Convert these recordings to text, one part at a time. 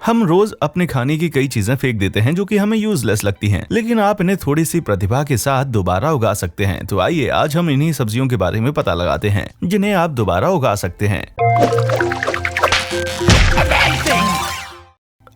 हम रोज अपने खाने की कई चीजें फेंक देते हैं जो कि हमें यूजलेस लगती हैं, लेकिन आप इन्हें थोड़ी सी प्रतिभा के साथ दोबारा उगा सकते हैं। तो आइए आज हम इन्हीं सब्जियों के बारे में पता लगाते हैं जिन्हें आप दोबारा उगा सकते हैं।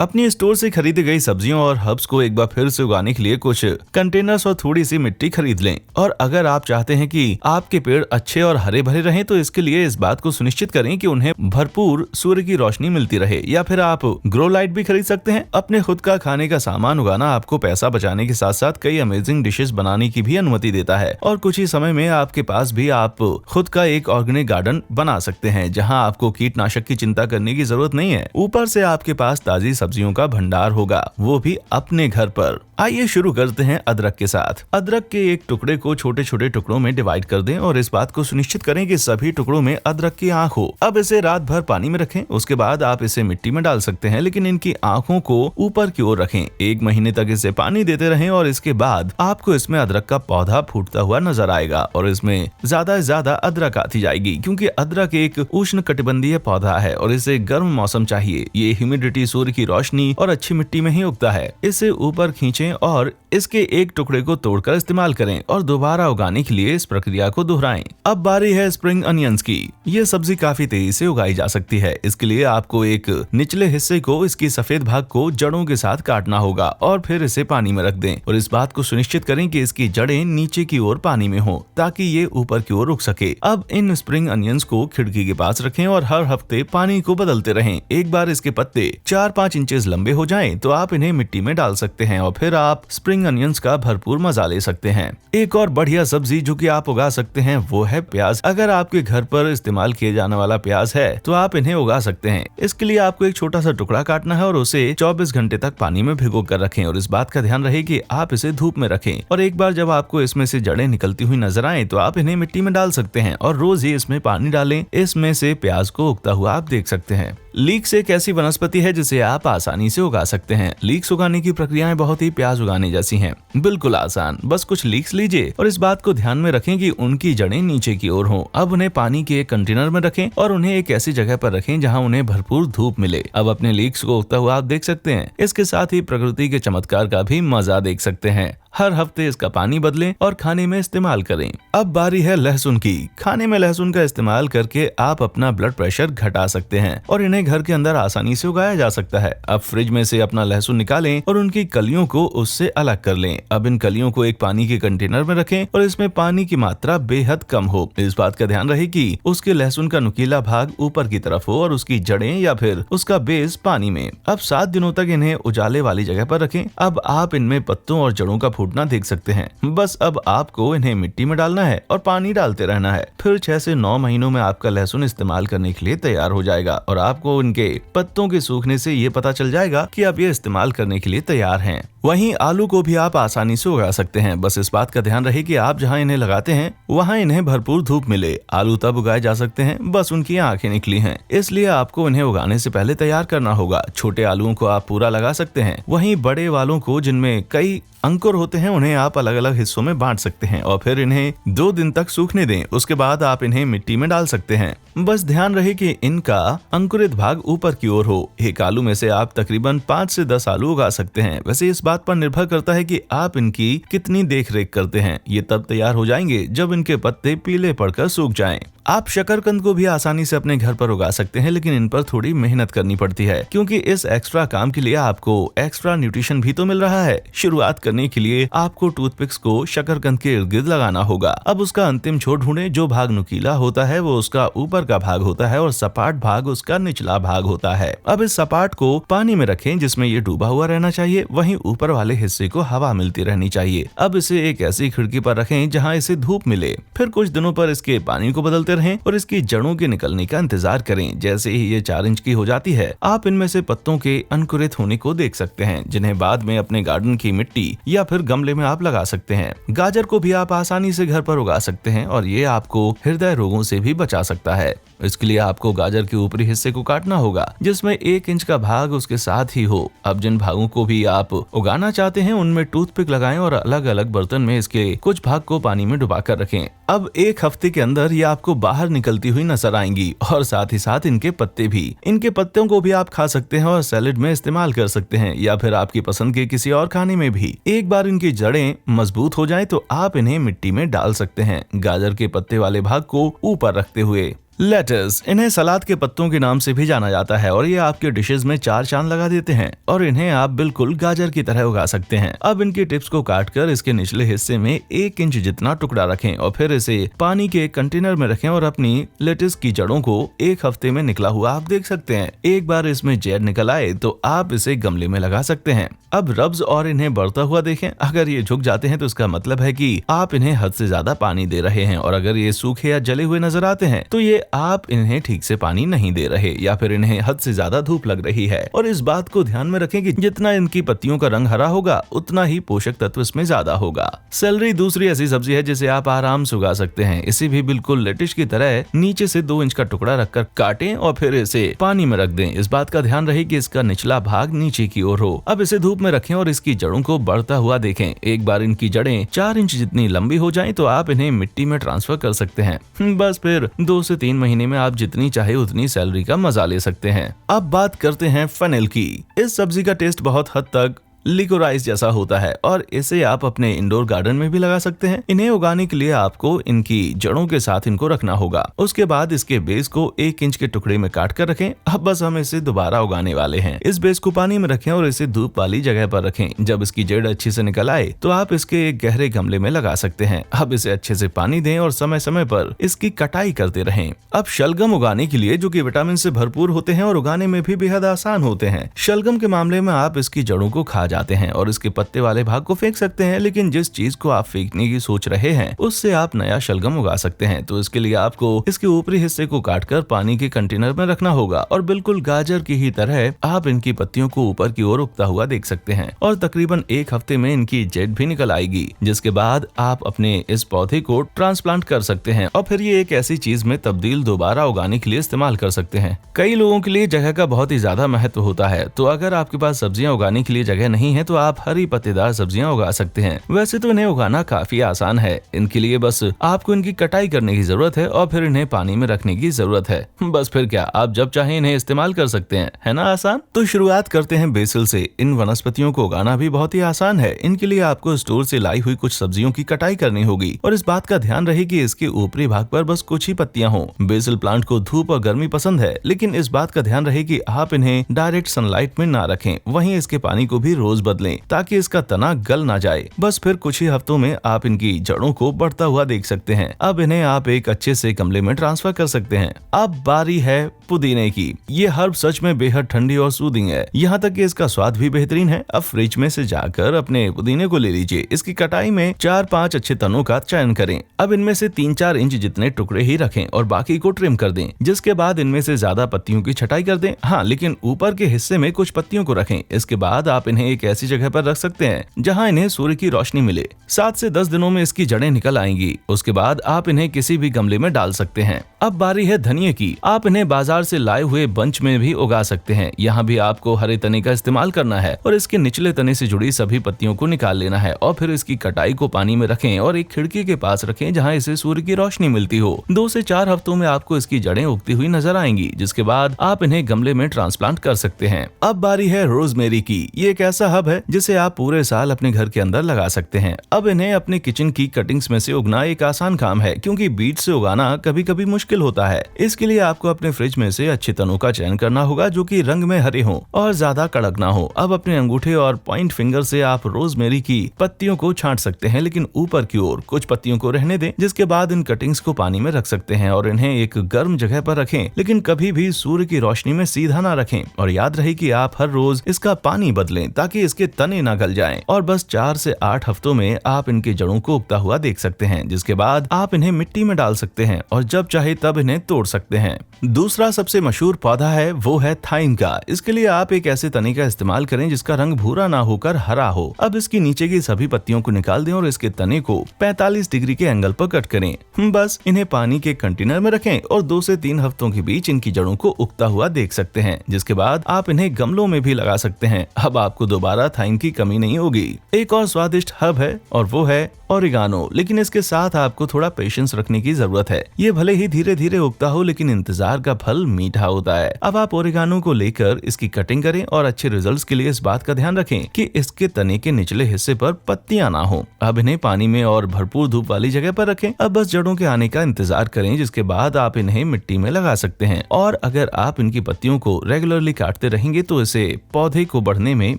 अपनी स्टोर से खरीदी गई सब्जियों और हर्ब्स को एक बार फिर से उगाने के लिए कुछ कंटेनर्स और थोड़ी सी मिट्टी खरीद लें। और अगर आप चाहते हैं कि आपके पेड़ अच्छे और हरे भरे रहें तो इसके लिए इस बात को सुनिश्चित करें कि उन्हें भरपूर सूर्य की रोशनी मिलती रहे, या फिर आप ग्रो लाइट भी खरीद सकते हैं। अपने खुद का खाने का सामान उगाना आपको पैसा बचाने के साथ साथ कई अमेजिंग डिशेस बनाने की भी अनुमति देता है, और कुछ ही समय में आपके पास भी आप खुद का एक ऑर्गेनिक गार्डन बना सकते हैं जहाँ आपको कीटनाशक की चिंता करने की जरूरत नहीं है। ऊपर से आपके पास ताजी सब्जियों का भंडार होगा, वो भी अपने घर पर। आइए शुरू करते हैं अदरक के साथ। अदरक के एक टुकड़े को छोटे छोटे टुकड़ों में डिवाइड कर दें और इस बात को सुनिश्चित करें कि सभी टुकड़ों में अदरक की आंख हो। अब इसे रात भर पानी में रखें, उसके बाद आप इसे मिट्टी में डाल सकते हैं, लेकिन इनकी आंखों को ऊपर की ओर रखें। 1 महीने तक इसे पानी देते रहें और इसके बाद आपको इसमें अदरक का पौधा फूटता हुआ नजर आएगा और इसमें ज्यादा से ज्यादा अदरक आती जाएगी, क्योंकि अदरक एक उष्ण कटिबंधीय पौधा है और इसे गर्म मौसम चाहिए। ये ह्यूमिडिटी, सूर्य की रोशनी और अच्छी मिट्टी में ही उगता है। इसे ऊपर खींचें और इसके एक टुकड़े को तोड़कर इस्तेमाल करें और दोबारा उगाने के लिए इस प्रक्रिया को दोहराएं। अब बारी है स्प्रिंग अनियंस की। ये सब्जी काफी तेजी से उगाई जा सकती है। इसके लिए आपको एक निचले हिस्से को, इसकी सफेद भाग को जड़ों के साथ काटना होगा और फिर इसे पानी में रख दें और इस बात को सुनिश्चित करें कि इसकी जड़ें नीचे की ओर पानी में हो ताकि ये ऊपर की ओर उग सके। अब इन स्प्रिंग अनियंस को खिड़की के पास रखें और हर हफ्ते पानी को बदलते रहें। एक बार इसके पत्ते 4-5 इंचेस लंबे हो जाएं तो आप इन्हें मिट्टी में डाल सकते हैं और फिर आप स्प्रिंग अनियंस का भरपूर मजा ले सकते हैं। एक और बढ़िया सब्जी जो कि आप उगा सकते हैं वो है प्याज। अगर आपके घर पर इस्तेमाल किए जाने वाला प्याज है तो आप इन्हें उगा सकते हैं। इसके लिए आपको एक छोटा सा टुकड़ा काटना है और उसे 24 घंटे तक पानी में भिगो कर रखें और इस बात का ध्यान रहे कि आप इसे धूप में रखें। और एक बार जब आपको इसमें से जड़ें निकलती हुई नजर आए तो आप इन्हें मिट्टी में डाल सकते हैं और रोज ही इसमें पानी डालें। इसमें से प्याज को उगता हुआ आप देख सकते हैं। लीक्स एक ऐसी वनस्पति है जिसे आप आसानी से उगा सकते हैं। लीक्स उगाने की प्रक्रियाएं बहुत ही प्याज उगाने जैसी हैं, बिल्कुल आसान। बस कुछ लीक्स लीजिए और इस बात को ध्यान में रखें कि उनकी जड़ें नीचे की ओर हों। अब उन्हें पानी के एक कंटेनर में रखें और उन्हें एक ऐसी जगह पर रखें जहां उन्हें भरपूर धूप मिले। अब अपने लीक्स को उगता हुआ आप देख सकते हैं। इसके साथ ही प्रकृति के चमत्कार का भी मजा देख सकते हैं। हर हफ्ते इसका पानी बदलें और खाने में इस्तेमाल करें। अब बारी है लहसुन की। खाने में लहसुन का इस्तेमाल करके आप अपना ब्लड प्रेशर घटा सकते हैं और इन्हें घर के अंदर आसानी से उगाया जा सकता है। अब फ्रिज में से अपना लहसुन निकालें और उनकी कलियों को उससे अलग कर लें। अब इन कलियों को एक पानी के कंटेनर में रखें और इसमें पानी की मात्रा बेहद कम हो। इस बात का ध्यान रहे कि उसके लहसुन का नुकीला भाग ऊपर की तरफ हो और उसकी जड़ें या फिर उसका बेस पानी में। अब 7 दिनों तक इन्हें उजाले वाली जगह पर रखें। अब आप इनमें पत्तों और जड़ों का फूटना देख सकते हैं। बस अब आपको इन्हें मिट्टी में डालना है और पानी डालते रहना है। फिर 6 से 9 महीनों में आपका लहसुन इस्तेमाल करने के लिए तैयार हो जाएगा और आपको इनके पत्तों के सूखने से ये पता चल जाएगा कि अब ये इस्तेमाल करने के लिए तैयार हैं। वहीं आलू को भी आप आसानी से उगा सकते हैं। बस इस बात का ध्यान रहे कि आप जहां इन्हें लगाते हैं वहां इन्हें भरपूर धूप मिले। आलू तब उगाए जा सकते हैं बस उनकी आंखें निकली हैं, इसलिए आपको इन्हें उगाने से पहले तैयार करना होगा। छोटे आलूओं को आप पूरा लगा सकते हैं, वहीं बड़े वालों को जिनमें कई अंकुर होते हैं उन्हें आप अलग अलग हिस्सों में बांट सकते हैं और फिर इन्हें 2 दिन तक सूखने दें। उसके बाद आप इन्हें मिट्टी में डाल सकते हैं। बस ध्यान रहे कि इनका अंकुरित भाग ऊपर की ओर हो। एक आलू में से आप तकरीबन 5 से 10 आलू उगा सकते हैं। वैसे इस बात पर निर्भर करता है कि आप इनकी कितनी देख-रेख करते हैं। ये तब तैयार हो जाएंगे जब इनके पत्ते पीले पड़कर सूख जाएं। आप शकरकंद को भी आसानी से अपने घर पर उगा सकते हैं, लेकिन इन पर थोड़ी मेहनत करनी पड़ती है क्योंकि इस एक्स्ट्रा काम के लिए आपको एक्स्ट्रा न्यूट्रिशन भी तो मिल रहा है। शुरुआत करने के लिए आपको टूथपिक्स को शकरकंद के इर्द गिर्द लगाना होगा। अब उसका अंतिम छोर ढूंढें। जो भाग नुकीला होता है वो उसका ऊपर का भाग होता है और सपाट भाग उसका निचला भाग होता है। अब इस सपाट को पानी में रखें जिसमें ये डूबा हुआ रहना चाहिए, वहीं ऊपर वाले हिस्से को हवा मिलती रहनी चाहिए। अब इसे एक ऐसी खिड़की पर रखें जहाँ इसे धूप मिले। फिर कुछ दिनों पर इसके पानी को बदलते रहें और इसकी जड़ों के निकलने का इंतजार करें। जैसे ही ये 4 इंच की हो जाती है आप इनमें से पत्तों के अंकुरित होने को देख सकते हैं, जिन्हें बाद में अपने गार्डन की मिट्टी या फिर गमले में आप लगा सकते हैं। गाजर को भी आप आसानी से घर पर उगा सकते हैं और ये आपको हृदय रोगों से भी बचा सकता है। इसके लिए आपको गाजर के ऊपरी हिस्से को काटना होगा, जिसमें 1 इंच का भाग उसके साथ ही हो। अब जिन भागों को भी आप उगाना चाहते हैं उनमें टूथपिक लगाएं और अलग अलग बर्तन में इसके कुछ भाग को पानी में डुबा कर रखें। अब 1 हफ्ते के अंदर ये आपको बाहर निकलती हुई नजर आएंगी और साथ ही साथ इनके पत्ते भी। इनके पत्तों को भी आप खा सकते हैं और सैलेड में इस्तेमाल कर सकते हैं या फिर आपकी पसंद के किसी और खाने में भी। एक बार इनकी जड़ें मजबूत हो जाएं तो आप इन्हें मिट्टी में डाल सकते हैं, गाजर के पत्ते वाले भाग को ऊपर रखते हुए। लेटस, इन्हें सलाद के पत्तों के नाम से भी जाना जाता है और ये आपके डिशेस में 4 चांद लगा देते हैं और इन्हें आप बिल्कुल गाजर की तरह उगा सकते हैं। अब इनकी टिप्स को काटकर इसके निचले हिस्से में 1 इंच जितना टुकड़ा रखें और फिर इसे पानी के कंटेनर में रखें और अपनी लेटस की जड़ों को 1 हफ्ते में निकला हुआ आप देख सकते हैं। एक बार इसमें जड़ निकल आए तो आप इसे गमले में लगा सकते हैं। अब रब्स और इन्हें बढ़ता हुआ देखें। अगर ये झुक जाते हैं तो इसका मतलब है कि आप इन्हें हद से ज्यादा पानी दे रहे हैं और अगर ये सूखे या जले हुए नजर आते हैं तो ये आप इन्हें ठीक से पानी नहीं दे रहे या फिर इन्हें हद से ज्यादा धूप लग रही है। और इस बात को ध्यान में रखें कि जितना इनकी पत्तियों का रंग हरा होगा उतना ही पोषक तत्व इसमें ज्यादा होगा। सेलरी दूसरी ऐसी सब्जी है जिसे आप आराम से उगा सकते हैं। इसे भी बिल्कुल लेटिश की तरह नीचे से 2 इंच का टुकड़ा रखकर काटें और फिर इसे पानी में रख दें। इस बात का ध्यान रहे कि इसका निचला भाग नीचे की ओर हो। अब इसे धूप में रखें और इसकी जड़ों को बढ़ता हुआ देखें। एक बार इनकी जड़ें 4 इंच जितनी लंबी हो जाएं तो आप इन्हें मिट्टी में ट्रांसफर कर सकते हैं। बस फिर 2 से 3 महीने में आप जितनी चाहे उतनी सैलरी का मजा ले सकते हैं। अब बात करते हैं फेनेल की। इस सब्जी का टेस्ट बहुत हद तक लिकोराइस जैसा होता है और इसे आप अपने इंडोर गार्डन में भी लगा सकते हैं। इन्हें उगाने के लिए आपको इनकी जड़ों के साथ इनको रखना होगा। उसके बाद इसके बेस को 1 इंच के टुकड़े में काट कर रखें। अब बस हम इसे दोबारा उगाने वाले हैं। इस बेस को पानी में रखें और इसे धूप वाली जगह पर रखें। जब इसकी जड़ अच्छे से निकल आए तो आप इसके एक गहरे गमले में लगा सकते हैं। अब इसे अच्छे से पानी दें और समय समय पर इसकी कटाई करते रहें। अब शलगम उगाने के लिए, जो कि विटामिन से भरपूर होते हैं और उगाने में भी बेहद आसान होते हैं। शलगम के मामले में आप इसकी जड़ों को खा जाते हैं और इसके पत्ते वाले भाग को फेंक सकते हैं, लेकिन जिस चीज को आप फेंकने की सोच रहे हैं उससे आप नया शलगम उगा सकते हैं। तो इसके लिए आपको इसके ऊपरी हिस्से को काटकर पानी के कंटेनर में रखना होगा और बिल्कुल गाजर की ही तरह आप इनकी पत्तियों को ऊपर की ओर उगता हुआ देख सकते हैं और तकरीबन 1 हफ्ते में इनकी जड़ भी निकल आएगी, जिसके बाद आप अपने इस पौधे को ट्रांसप्लांट कर सकते हैं और फिर ये एक ऐसी चीज में तब्दील दोबारा उगाने के लिए इस्तेमाल कर सकते हैं। कई लोगों के लिए जगह का बहुत ही ज्यादा महत्व होता है, तो अगर आपके पास सब्जियां उगाने के लिए जगह नहीं है तो आप हरी पत्तेदार सब्जियां उगा सकते हैं। वैसे तो इन्हें उगाना काफी आसान है। इनके लिए बस आपको इनकी कटाई करने की जरूरत है और फिर इन्हें पानी में रखने की जरूरत है। बस फिर क्या, आप जब चाहें इन्हें इस्तेमाल कर सकते हैं, है ना आसान। तो शुरुआत करते हैं बेसिल से। इन वनस्पतियों को उगाना भी बहुत ही आसान है। इनके लिए आपको स्टोर से लाई हुई कुछ सब्जियों की कटाई करनी होगी और इस बात का ध्यान रहे कि इसके ऊपरी भाग पर बस कुछ ही पत्तियां हों। बेसिल प्लांट को धूप और गर्मी पसंद है, लेकिन इस बात का ध्यान रहे कि आप इन्हें डायरेक्ट सनलाइट में ना रखें। वहीं इसके पानी को भी रोज बदलें ताकि इसका तना गल ना जाए। बस फिर कुछ ही हफ्तों में आप इनकी जड़ों को बढ़ता हुआ देख सकते हैं। अब इन्हें आप एक अच्छे से गमले में ट्रांसफर कर सकते हैं। अब बारी है पुदीने की। ये हर्ब सच में बेहद ठंडी और सूदिंग है, यहाँ तक कि इसका स्वाद भी बेहतरीन है। अब फ्रिज में से जाकर अपने पुदीने को ले लीजिए। इसकी कटाई में 4-5 अच्छे तनों का चयन करें। अब इनमें से 3-4 इंच जितने टुकड़े ही रखें और बाकी को ट्रिम कर दें। जिसके बाद इनमें से ज्यादा पत्तियों की छटाई कर दें। हाँ, लेकिन ऊपर के हिस्से में कुछ पत्तियों को रखें। इसके बाद आप इन्हें एक ऐसी जगह पर रख सकते हैं जहाँ इन्हें सूर्य की रोशनी मिले। 7 से 10 दिनों में इसकी जड़ें निकल आएंगी। उसके बाद आप इन्हें किसी भी गमले में डाल सकते हैं। अब बारी है धनिये की। आप इन्हें बाजार से लाए हुए बंच में भी उगा सकते हैं। यहाँ भी आपको हरे तने का इस्तेमाल करना है और इसके निचले तने से जुड़ी सभी पत्तियों को निकाल लेना है और फिर इसकी कटाई को पानी में रखें और एक खिड़की के पास रखें जहाँ इसे सूर्य की रोशनी मिलती हो। 2 से 4 हफ्तों में आपको इसकी जड़ें उगती हुई नजर आएंगी, जिसके बाद आप इन्हें गमले में ट्रांसप्लांट कर सकते हैं। अब बारी है रोजमेरी की। ये एक ऐसा हब है जिसे आप पूरे साल अपने घर के अंदर लगा सकते हैं। अब इन्हें अपने किचन की कटिंग्स में से उगना एक आसान काम है, क्योंकि बीज से उगाना कभी कभी मुश्किल होता है। इसके लिए आपको अपने फ्रिज में से अच्छे तनों का चयन करना होगा जो कि रंग में हरे हों और ज्यादा कड़क ना हो। अब अपने अंगूठे और पॉइंट फिंगर से आप रोजमेरी की पत्तियों को छांट सकते हैं, लेकिन ऊपर की ओर कुछ पत्तियों को रहने दें। जिसके बाद इन कटिंग्स को पानी में रख सकते हैं और इन्हें एक गर्म जगह पर रखें, लेकिन कभी भी सूर्य की रोशनी में सीधा ना रखें। और याद रहे कि आप हर रोज इसका पानी बदलें ताकि ताकि इसके तने ना गल जाएं। और बस 4 से 8 हफ्तों में आप इनकी जड़ों को उगता हुआ देख सकते हैं, जिसके बाद आप इन्हें मिट्टी में डाल सकते हैं और जब चाहे तब इन्हें तोड़ सकते हैं। दूसरा सबसे मशहूर पौधा है वो है थाइम का। इसके लिए आप एक ऐसे तने का इस्तेमाल करें जिसका रंग भूरा ना होकर हरा हो। अब इसकी नीचे की सभी पत्तियों को निकाल दें और इसके तने को 45 डिग्री के एंगल पर कट करें। बस इन्हें पानी के कंटेनर में रखें और 2 से 3 हफ्तों के बीच इनकी जड़ों को उगता हुआ देख सकते हैं, जिसके बाद आप इन्हें गमलों में भी लगा सकते हैं। अब आपको दोबारा थाइम की कमी नहीं होगी। एक और स्वादिष्ट हर्ब है और वो है ओरिगानो, लेकिन इसके साथ आपको थोड़ा पेशेंस रखने की जरूरत है। ये भले ही धीरे धीरे उगता हो, लेकिन इंतजार का फल मीठा होता है। अब आप ओरिगानो को लेकर इसकी कटिंग करें और अच्छे रिजल्ट्स के लिए इस बात का ध्यान रखें कि इसके तने के निचले हिस्से पर पत्तियां ना हो। अब इन्हें पानी में और भरपूर धूप वाली जगह पर रखें। अब बस जड़ों के आने का इंतजार करें, जिसके बाद आप इन्हें मिट्टी में लगा सकते हैं। और अगर आप इनकी पत्तियों को रेगुलरली काटते रहेंगे तो इसे पौधे को बढ़ने में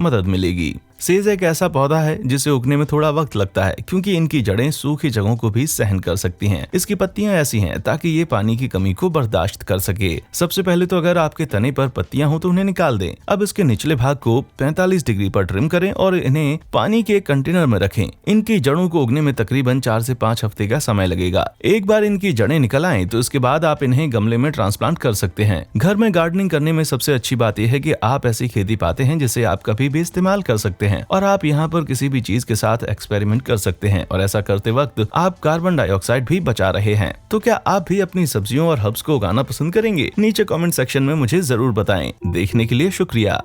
मदद मिलेगी। सेज एक ऐसा पौधा है जिसे उगने में थोड़ा वक्त लगता है, क्योंकि इनकी जड़ें सूखी जगहों को भी सहन कर सकती हैं। इसकी पत्तियां ऐसी हैं ताकि ये पानी की कमी को बर्दाश्त कर सके। सबसे पहले तो अगर आपके तने पर पत्तियां हो तो उन्हें निकाल दें। अब इसके निचले भाग को 45 डिग्री पर ट्रिम करें और इन्हें पानी के कंटेनर में रखें। इनकी जड़ों को उगने में तकरीबन 4 से 5 हफ्ते का समय लगेगा। एक बार इनकी जड़ें निकल आएं तो इसके बाद आप इन्हें गमले में ट्रांसप्लांट कर सकते हैं। घर में गार्डनिंग करने में सबसे अच्छी बात यह है कि आप ऐसी खेती पाते हैं जिसे आप कभी भी इस्तेमाल कर सकते हैं और आप यहाँ पर किसी भी चीज के साथ एक्सपेरिमेंट कर सकते हैं। और ऐसा करते वक्त आप कार्बन डाइऑक्साइड भी बचा रहे हैं। तो क्या आप भी अपनी सब्जियों और हर्ब्स को उगाना पसंद करेंगे? नीचे कमेंट सेक्शन में मुझे जरूर बताएं। देखने के लिए शुक्रिया।